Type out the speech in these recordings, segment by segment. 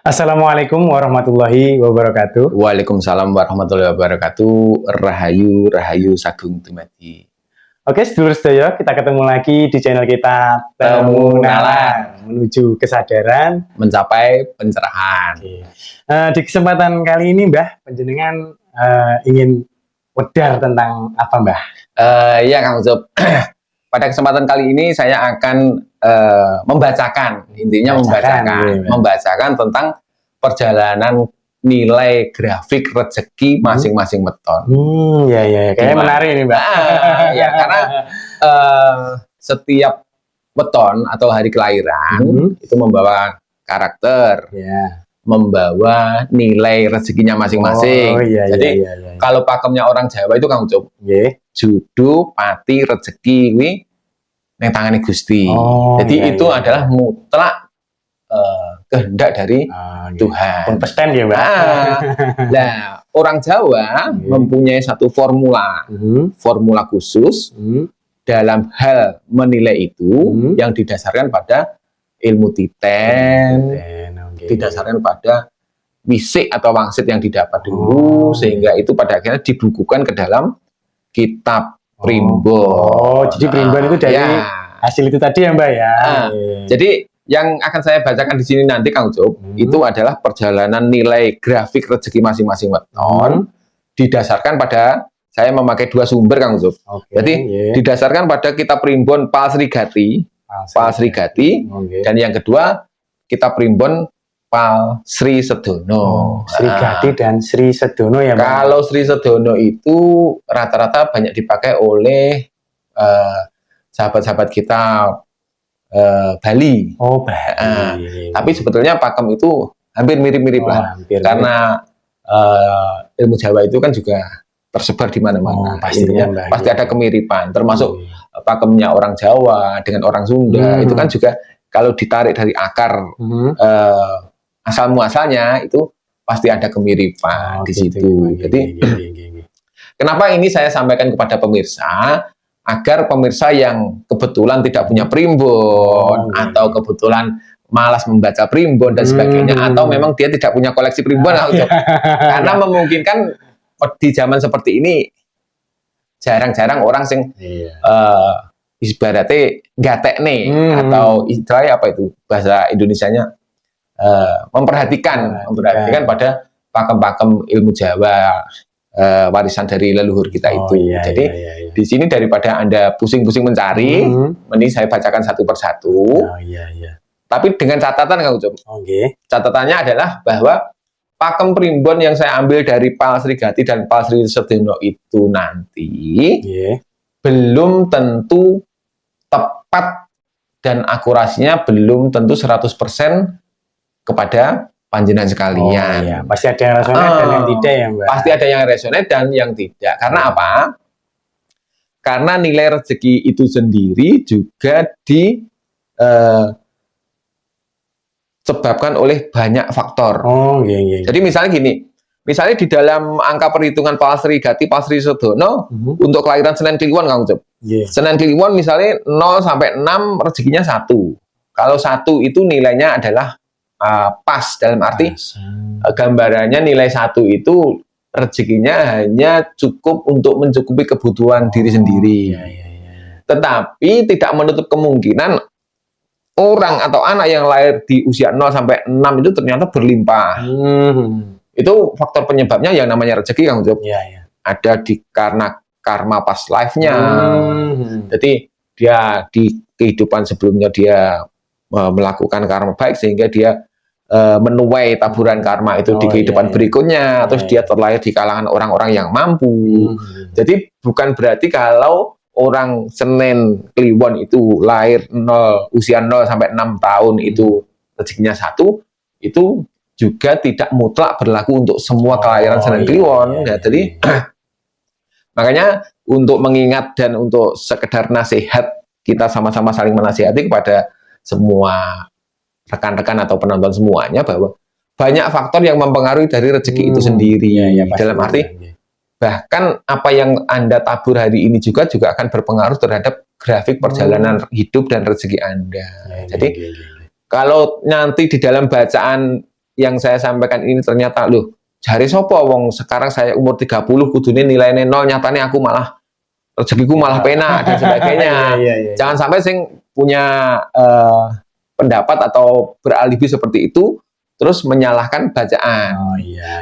Assalamualaikum warahmatullahi wabarakatuh. Waalaikumsalam warahmatullahi wabarakatuh. Rahayu, rahayu sagung dumadi. Oke, sedulur sedaya, kita ketemu lagi di channel kita Temu Nalar menuju kesadaran, mencapai pencerahan. Di kesempatan kali ini, Mbah, panjenengan ingin wedar tentang apa, Mbah? Ya, Kang Ucup. Pada kesempatan kali ini saya akan membacakan tentang perjalanan nilai grafik rezeki masing-masing weton. Ya, kayaknya menarik ini, Mbak. Ya, karena setiap weton atau hari kelahiran itu membawa karakter, membawa nilai rezekinya masing-masing. Jadi kalau pakemnya orang Jawa itu Kang Ucup, judu, pati, rezeki, neng tangane Gusti. Jadi itu adalah mutlak kehendak dari Tuhan. Konsisten ya, Mbak. Nah, orang Jawa mempunyai satu formula khusus dalam hal menilai itu yang didasarkan pada ilmu titen, didasarkan pada wisik atau wangsit yang didapat dulu, sehingga itu pada akhirnya dibukukan ke dalam kitab primbon. Jadi primbon itu dari hasil itu tadi ya, Mbak ya. Jadi yang akan saya bacakan di sini nanti, Kang Ucup, itu adalah perjalanan nilai grafik rezeki masing-masing weton didasarkan pada, saya memakai dua sumber, Kang Ucup. Jadi didasarkan pada kitab primbon Pal Sri Gati, dan yang kedua kitab primbon Pal Sri Sedono. Sri Gati dan Sri Sedono ya, Mbak. Kalau Sri Sedono itu rata-rata banyak dipakai oleh sahabat-sahabat kita Bali. Bali. Tapi sebetulnya pakem itu hampir mirip-mirip lah. Karena ilmu Jawa itu kan juga tersebar di mana-mana. Pasti ada kemiripan. Termasuk pakemnya orang Jawa dengan orang Sunda itu kan juga kalau ditarik dari akar asal muasalnya itu pasti ada kemiripan di situ. Jadi kenapa ini saya sampaikan kepada pemirsa? Agar pemirsa yang kebetulan tidak punya primbon atau kebetulan malas membaca primbon dan sebagainya, atau memang dia tidak punya koleksi primbon, karena memungkinkan di zaman seperti ini jarang-jarang orang sing ibaratnya gatek nih, atau istilahnya apa itu bahasa Indonesianya, memperhatikan pada pakem-pakem ilmu Jawa, warisan dari leluhur kita itu. Jadi di sini daripada Anda pusing-pusing mencari, mending saya bacakan satu persatu. Tapi dengan catatan, Kang Ucup. Catatannya adalah bahwa pakem primbon yang saya ambil dari Pal Sri Gati dan Pal Sri Sedono itu nanti belum tentu tepat dan akurasinya belum tentu 100% kepada panjenengan sekalian. Pasti ada yang resonate dan yang tidak ya, Mbak. Pasti ada yang resonate dan yang tidak. Karena apa? Karena nilai rezeki itu sendiri juga disebabkan oleh banyak faktor. Jadi misalnya gini, misalnya di dalam angka perhitungan Pal Sri Gati, Pal Sri Sedono, untuk kelahiran Senen Kliwon, Kang Ucup. Senen Kliwon misalnya 0 sampai 6 rezekinya 1. Kalau 1 itu nilainya adalah pas, dalam arti gambarannya nilai 1 itu rezekinya hanya cukup untuk mencukupi kebutuhan diri sendiri. Tetapi tidak menutup kemungkinan orang atau anak yang lahir di usia 0 sampai 6 itu ternyata berlimpah. Itu faktor penyebabnya yang namanya rezeki, Kang Ucup. Ada karena karma past life-nya. Jadi dia di kehidupan sebelumnya dia melakukan karma baik sehingga dia menuai taburan karma itu di kehidupan berikutnya, terus dia terlahir di kalangan orang-orang yang mampu. Jadi bukan berarti kalau orang Senen Kliwon itu lahir usia 0 sampai 6 tahun itu rezekinya 1, itu juga tidak mutlak berlaku untuk semua kelahiran Senen Kliwon. Jadi makanya untuk mengingat dan untuk sekedar nasihat, kita sama-sama saling menasihati kepada semua rekan-rekan atau penonton semuanya, bahwa banyak faktor yang mempengaruhi dari rezeki itu sendiri. Dalam arti bahkan apa yang Anda tabur hari ini juga akan berpengaruh terhadap grafik perjalanan hidup dan rezeki Anda. Jadi kalau nanti di dalam bacaan yang saya sampaikan ini ternyata loh, jari sopo wong sekarang saya umur 30 kudune nilainya 0, nyatanya aku malah rezekiku malah penak dan sebagainya. Jangan sampai sing punya pendapat atau beralibi seperti itu terus menyalahkan bacaan.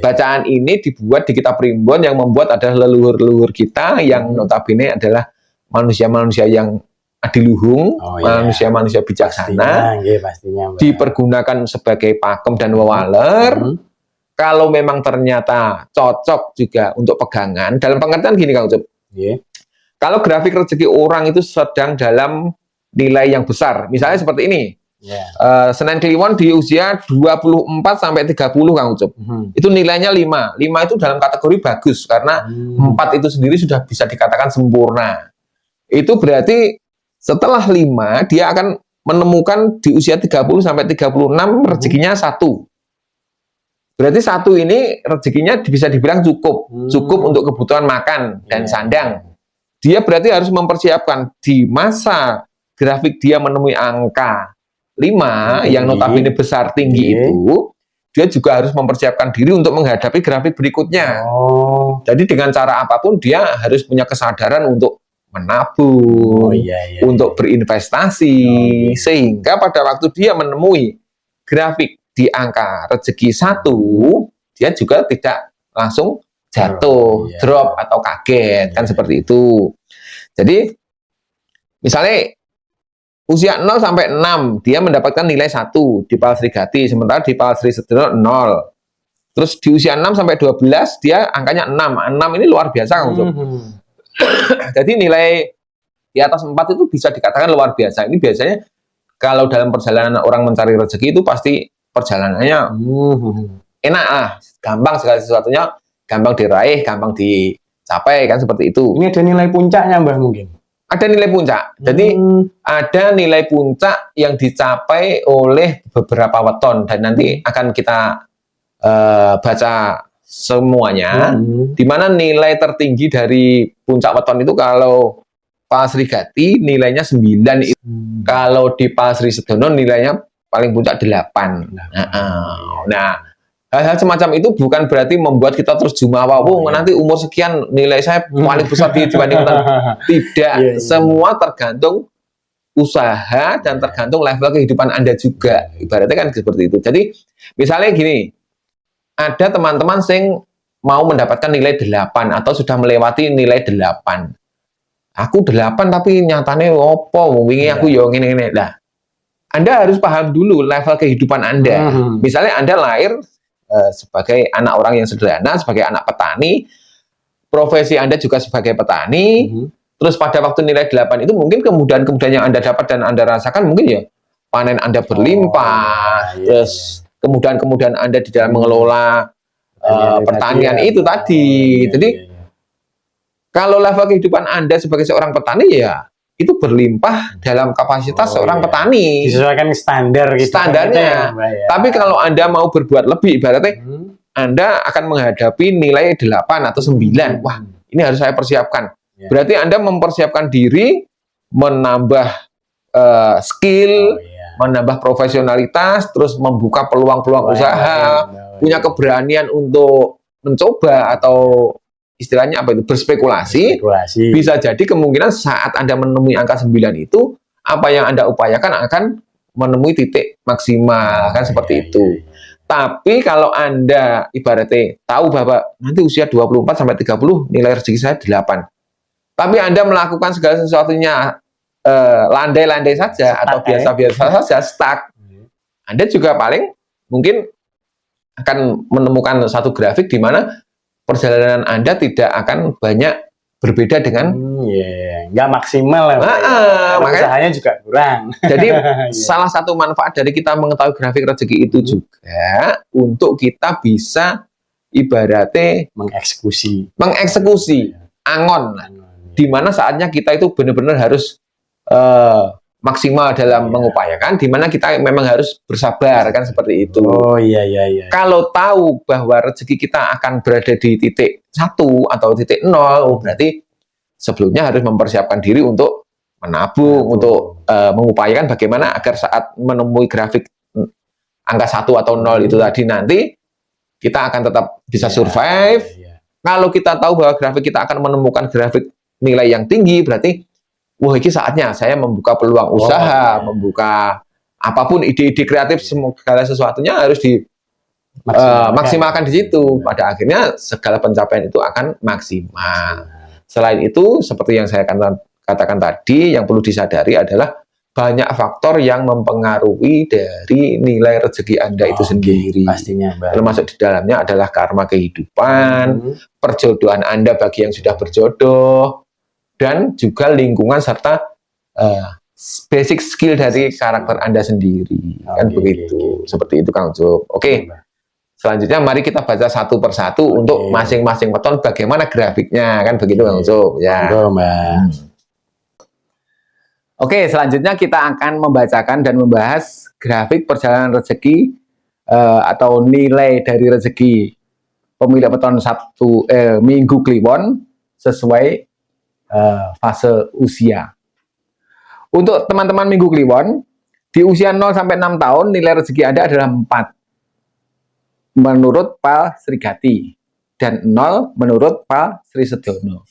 Bacaan ini dibuat di kitab Primbon, yang membuat adalah leluhur-leluhur kita yang notabene adalah manusia-manusia yang adiluhung, manusia-manusia bijaksana, pastinya, dipergunakan sebagai pakem dan wewaler. Kalau memang ternyata cocok juga untuk pegangan, dalam pengertian gini Kang Ucup. Kalau grafik rezeki orang itu sedang dalam nilai yang besar, misalnya seperti ini, Senen Kliwon di usia 24 sampai 30 Kang Ucup, itu nilainya 5. 5 itu dalam kategori bagus, karena 4 itu sendiri sudah bisa dikatakan sempurna. Itu berarti setelah 5, dia akan menemukan di usia 30 sampai 36 rezekinya 1. Berarti 1 ini rezekinya bisa dibilang cukup untuk kebutuhan makan dan sandang. Dia berarti harus mempersiapkan di masa grafik dia menemui angka 5 yang notabene besar tinggi itu, dia juga harus mempersiapkan diri untuk menghadapi grafik berikutnya. Jadi dengan cara apapun dia harus punya kesadaran untuk menabung, untuk berinvestasi, sehingga pada waktu dia menemui grafik di angka rezeki 1, dia juga tidak langsung jatuh, drop atau kaget, kan seperti itu. Jadi misalnya usia 0 sampai 6 dia mendapatkan nilai 1 di Palsri Gati, sementara di Palsri Sedono 0. Terus di usia 6 sampai 12 dia angkanya 6. 6 ini luar biasa Kang Ucup. Jadi nilai di atas 4 itu bisa dikatakan luar biasa. Ini biasanya kalau dalam perjalanan orang mencari rezeki itu pasti perjalanannya enak lah, gampang, segala sesuatunya gampang diraih, gampang dicapai, kan seperti itu. Ini ada nilai puncaknya Mbah mungkin? Ada nilai puncak. Jadi ada nilai puncak yang dicapai oleh beberapa weton, dan nanti akan kita baca semuanya. Di mana nilai tertinggi dari puncak weton itu kalau Palsri Gati nilainya 9, kalau di Palsri Sedono nilainya paling puncak 8. Nah, hal-hal semacam itu bukan berarti membuat kita terus jumawa, nanti umur sekian nilai saya paling besar dibandingkan. Tidak, semua tergantung usaha dan tergantung level kehidupan Anda juga. Ibaratnya kan seperti itu. Jadi misalnya gini, ada teman-teman yang mau mendapatkan nilai 8 atau sudah melewati nilai 8. Aku 8 tapi nyatanya opo, wingi aku yo ngene-ngene. Nah, Anda harus paham dulu level kehidupan Anda. Misalnya Anda lahir sebagai anak orang yang sederhana, sebagai anak petani, profesi Anda juga sebagai petani, terus pada waktu nilai 8 itu mungkin kemudahan-kemudahan yang Anda dapat dan Anda rasakan mungkin ya panen Anda berlimpah, terus kemudahan-kemudahan Anda di dalam mengelola pertanian itu tadi. Jadi kalau level kehidupan Anda sebagai seorang petani ya itu berlimpah dalam kapasitas seorang petani. Disesuaikan standar gitu. Standarnya. Tapi kalau Anda mau berbuat lebih, ibaratnya Anda akan menghadapi nilai 8 atau 9. Wah, ini harus saya persiapkan. Berarti Anda mempersiapkan diri, menambah skill, menambah profesionalitas, terus membuka peluang-peluang usaha, punya keberanian untuk mencoba atau istilahnya apa itu, berspekulasi. Bisa jadi kemungkinan saat Anda menemui angka 9 itu, apa yang Anda upayakan akan menemui titik maksimal, kan seperti itu. Tapi kalau Anda ibaratnya tahu bahwa nanti usia 24 sampai 30 nilai rezeki saya 8. Tapi Anda melakukan segala sesuatunya landai-landai saja atau biasa-biasa saja, stuck. Anda juga paling mungkin akan menemukan satu grafik di mana perjalanan Anda tidak akan banyak berbeda dengan nggak maksimal ya. Makanya usahanya juga kurang. Jadi salah satu manfaat dari kita mengetahui grafik rezeki itu juga untuk kita bisa ibaratnya mengeksekusi angon, di mana saatnya kita itu benar-benar harus maksimal dalam mengupayakan, di mana kita memang harus bersabar, kan seperti itu. Kalau tahu bahwa rezeki kita akan berada di titik 1 atau titik 0, berarti sebelumnya harus mempersiapkan diri untuk menabung, untuk mengupayakan bagaimana agar saat menemui grafik angka 1 atau 0 itu tadi, nanti kita akan tetap bisa survive. Kalau kita tahu bahwa grafik kita akan menemukan grafik nilai yang tinggi, berarti wah ini saatnya saya membuka peluang usaha, membuka apapun ide-ide kreatif, segala sesuatunya harus maksimalkan di situ. Pada akhirnya segala pencapaian itu akan maksimal. Selain itu, seperti yang saya katakan tadi, yang perlu disadari adalah banyak faktor yang mempengaruhi dari nilai rezeki Anda itu sendiri. Pastinya, termasuk di dalamnya adalah karma kehidupan, perjodohan Anda bagi yang sudah berjodoh, dan juga lingkungan serta basic skill dari karakter Anda sendiri. Kan begitu. Seperti itu, Kang Job. Oke. Selanjutnya mari kita baca satu persatu untuk masing-masing weton bagaimana grafiknya, kan begitu, Kang Job. Ya. Oke, selanjutnya kita akan membacakan dan membahas grafik perjalanan rezeki atau nilai dari rezeki pemilik weton Minggu Kliwon sesuai fase usia. Untuk teman-teman Minggu Kliwon, di usia 0 sampai 6 tahun nilai rezeki Anda adalah 4 menurut Pak Sri Gati dan 0 menurut Pak Sri Sedono.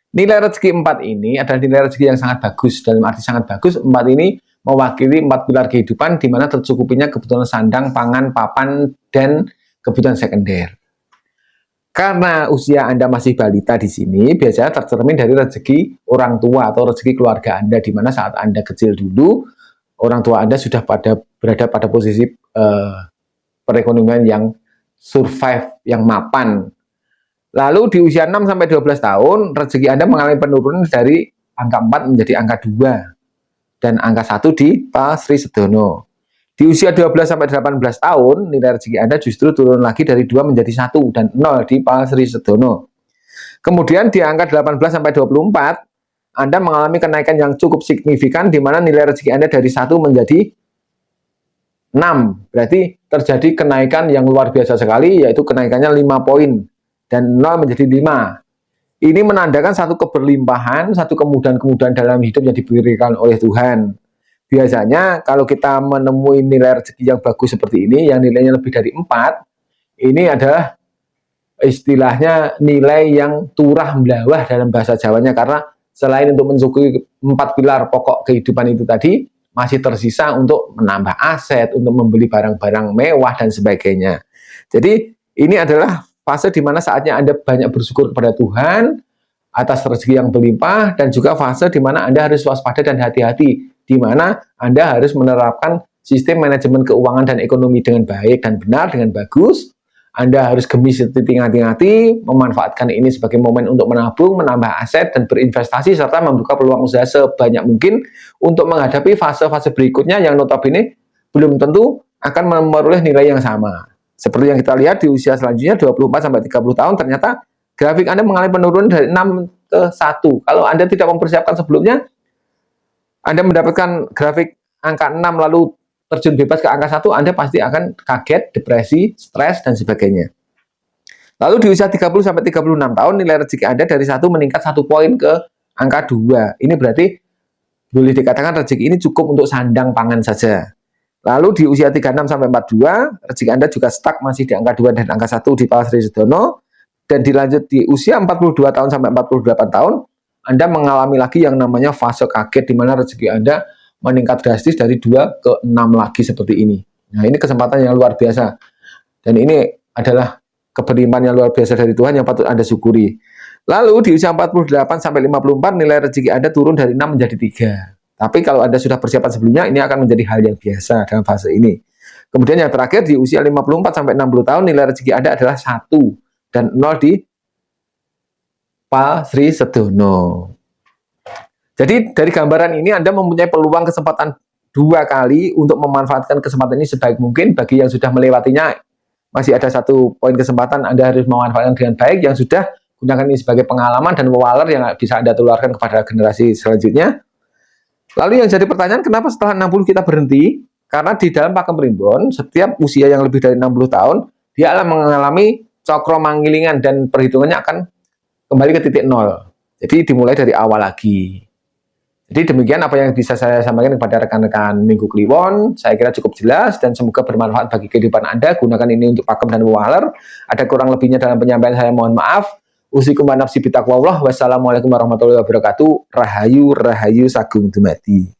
Nilai rezeki 4 ini adalah nilai rezeki yang sangat bagus. Dalam arti sangat bagus, 4 ini mewakili 4 pilar kehidupan di mana tercukupinya kebutuhan sandang, pangan, papan, dan kebutuhan sekunder. Karena usia Anda masih balita di sini, biasanya tercermin dari rezeki orang tua atau rezeki keluarga Anda, di mana saat Anda kecil dulu, orang tua Anda sudah berada pada posisi perekonomian yang survive, yang mapan. Lalu di usia 6 sampai 12 tahun, rezeki Anda mengalami penurunan dari angka 4 menjadi angka 2 dan angka 1 di Pak Sri Sedono. Di usia 12 sampai 18 tahun, nilai rezeki Anda justru turun lagi dari 2 menjadi 1 dan 0 di Pak Sri Sedono. Kemudian di angka 18 sampai 24, Anda mengalami kenaikan yang cukup signifikan di mana nilai rezeki Anda dari 1 menjadi 6. Berarti terjadi kenaikan yang luar biasa sekali, yaitu kenaikannya 5 poin. Dan 0 menjadi 5. Ini menandakan satu keberlimpahan, satu kemudahan-kemudahan dalam hidup yang diberikan oleh Tuhan. Biasanya kalau kita menemui nilai rezeki yang bagus seperti ini, yang nilainya lebih dari 4, ini adalah istilahnya nilai yang turah melawah dalam bahasa Jawanya, karena selain untuk mencukupi 4 pilar pokok kehidupan itu tadi, masih tersisa untuk menambah aset, untuk membeli barang-barang mewah dan sebagainya. Jadi ini adalah fase di mana saatnya Anda banyak bersyukur kepada Tuhan atas rezeki yang berlimpah, dan juga fase di mana Anda harus waspada dan hati-hati, di mana Anda harus menerapkan sistem manajemen keuangan dan ekonomi dengan baik dan benar, dengan bagus. Anda harus gemis hati-hati, memanfaatkan ini sebagai momen untuk menabung, menambah aset, dan berinvestasi, serta membuka peluang usaha sebanyak mungkin untuk menghadapi fase-fase berikutnya yang notabene belum tentu akan memperoleh nilai yang sama. Seperti yang kita lihat di usia selanjutnya 24 sampai 30 tahun, ternyata grafik Anda mengalami penurunan dari 6 ke 1. Kalau Anda tidak mempersiapkan sebelumnya, Anda mendapatkan grafik angka 6 lalu terjun bebas ke angka 1, Anda pasti akan kaget, depresi, stres, dan sebagainya. Lalu di usia 30 sampai 36 tahun, nilai rezeki Anda dari 1 meningkat 1 poin ke angka 2. Ini berarti boleh dikatakan rezeki ini cukup untuk sandang pangan saja. Lalu di usia 36 sampai 42, rezeki Anda juga stuck masih di angka 2 dan angka 1 di Pak Sri Sedono. Dan dilanjut di usia 42 tahun sampai 48 tahun, Anda mengalami lagi yang namanya fase kaget, di mana rezeki Anda meningkat drastis dari 2 ke 6 lagi seperti ini. Nah, ini kesempatan yang luar biasa. Dan ini adalah keberlimpahan yang luar biasa dari Tuhan yang patut Anda syukuri. Lalu di usia 48 sampai 54, nilai rezeki Anda turun dari 6 menjadi 3. Tapi kalau Anda sudah persiapan sebelumnya, ini akan menjadi hal yang biasa dalam fase ini. Kemudian yang terakhir, di usia 54 sampai 60 tahun, nilai rezeki Anda adalah 1 dan 0 di Pak Sri Sedono. Jadi dari gambaran ini Anda mempunyai peluang kesempatan 2 kali untuk memanfaatkan kesempatan ini sebaik mungkin. Bagi yang sudah melewatinya, masih ada 1 poin kesempatan, Anda harus memanfaatkan dengan baik. Yang sudah, gunakan ini sebagai pengalaman dan wawaler yang bisa Anda tularkan kepada generasi selanjutnya. Lalu yang jadi pertanyaan, kenapa setelah 60 kita berhenti? Karena di dalam pakem primbon, setiap usia yang lebih dari 60 tahun, dia akan mengalami cokro manggilingan dan perhitungannya akan kembali ke titik 0. Jadi dimulai dari awal lagi. Jadi demikian apa yang bisa saya sampaikan kepada rekan-rekan Minggu Kliwon. Saya kira cukup jelas dan semoga bermanfaat bagi kehidupan Anda. Gunakan ini untuk pakem dan wahalar. Ada kurang lebihnya dalam penyampaian saya, mohon maaf. Usikum wa nafsi bitaqwallah. Wassalamualaikum warahmatullahi wabarakatuh. Rahayu, rahayu, sagung dumadi.